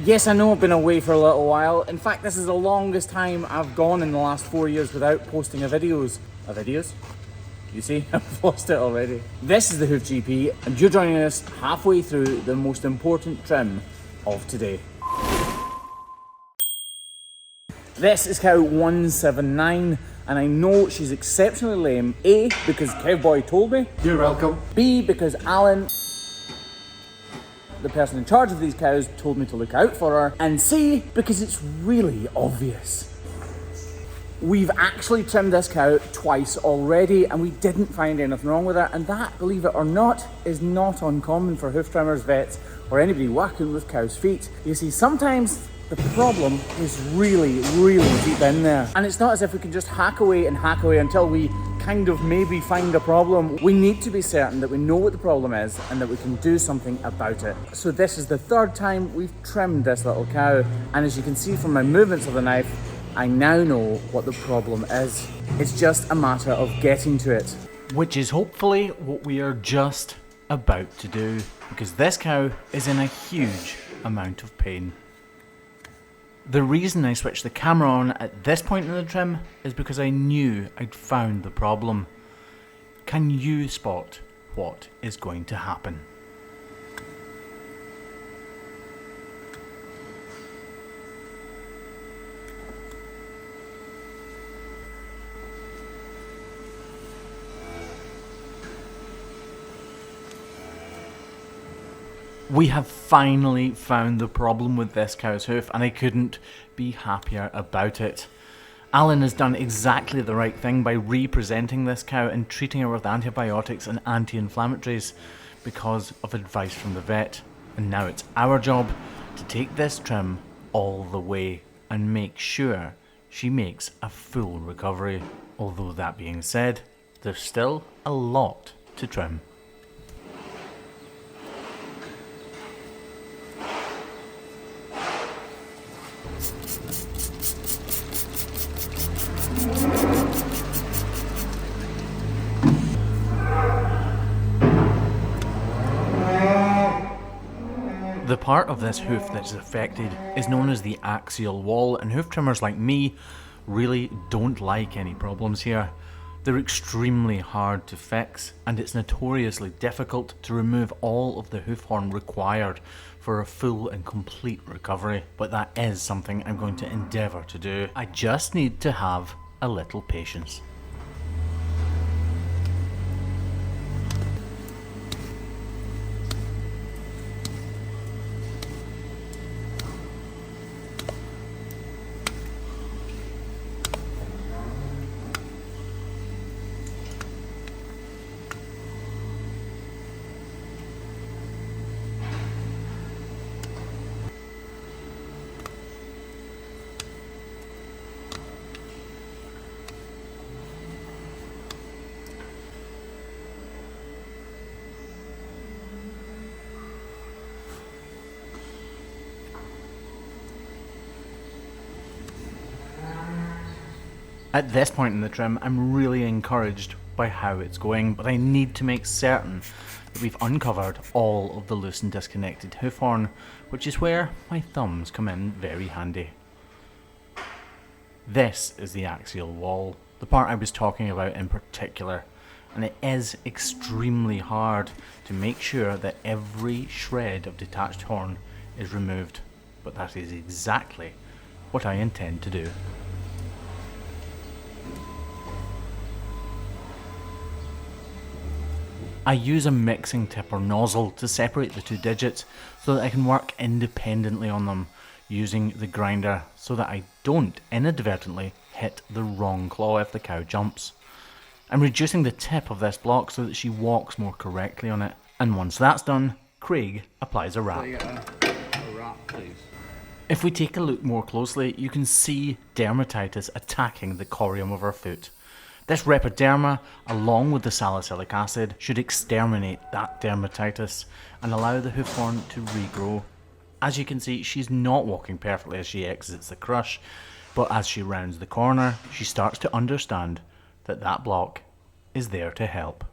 Yes, I know I've been away for a little while. In fact, this is the longest time I've gone in the last 4 years without posting a videos. You see, I've lost it already. This is the Hoof GP, and you're joining us halfway through the most important trim of today. This is cow 179, and I know she's exceptionally lame. A, because Cowboy told me. You're welcome. B, because Alan, the person in charge of these cows, told me to look out for her. And C, because it's really obvious. We've actually trimmed this cow twice already and we didn't find anything wrong with her, and that, believe it or not, is not uncommon for hoof trimmers, vets, or anybody working with cows' feet. You see, sometimes the problem is really, really deep in there, and it's not as if we can just hack away until we kind of maybe find a problem. We need to be certain that we know what the problem is and that we can do something about it. So this is the third time we've trimmed this little cow, and as you can see from my movements of the knife, I now know what the problem is. It's just a matter of getting to it. Which is hopefully what we are just about to do, because this cow is in a huge amount of pain. The reason I switched the camera on at this point in the trim is because I knew I'd found the problem. Can you spot what is going to happen? We have finally found the problem with this cow's hoof, and I couldn't be happier about it. Alan has done exactly the right thing by representing this cow and treating her with antibiotics and anti-inflammatories because of advice from the vet. And now it's our job to take this trim all the way and make sure she makes a full recovery. Although that being said, there's still a lot to trim. The part of this hoof that's affected is known as the axial wall, and hoof trimmers like me really don't like any problems here. They're extremely hard to fix, and it's notoriously difficult to remove all of the hoof horn required for a full and complete recovery, but that is something I'm going to endeavour to do. I just need to have a little patience. At this point in the trim, I'm really encouraged by how it's going, but I need to make certain that we've uncovered all of the loose and disconnected hoof horn, which is where my thumbs come in very handy. This is the axial wall, the part I was talking about in particular, and it is extremely hard to make sure that every shred of detached horn is removed, but that is exactly what I intend to do. I use a mixing tip or nozzle to separate the two digits so that I can work independently on them using the grinder so that I don't inadvertently hit the wrong claw if the cow jumps. I'm reducing the tip of this block so that she walks more correctly on it, and once that's done, Craig applies a wrap. A wrap, please. If we take a look more closely, you can see dermatitis attacking the corium of her foot. This repoderma, along with the salicylic acid, should exterminate that dermatitis and allow the hoof horn to regrow. As you can see, she's not walking perfectly as she exits the crush, but as she rounds the corner, she starts to understand that that block is there to help.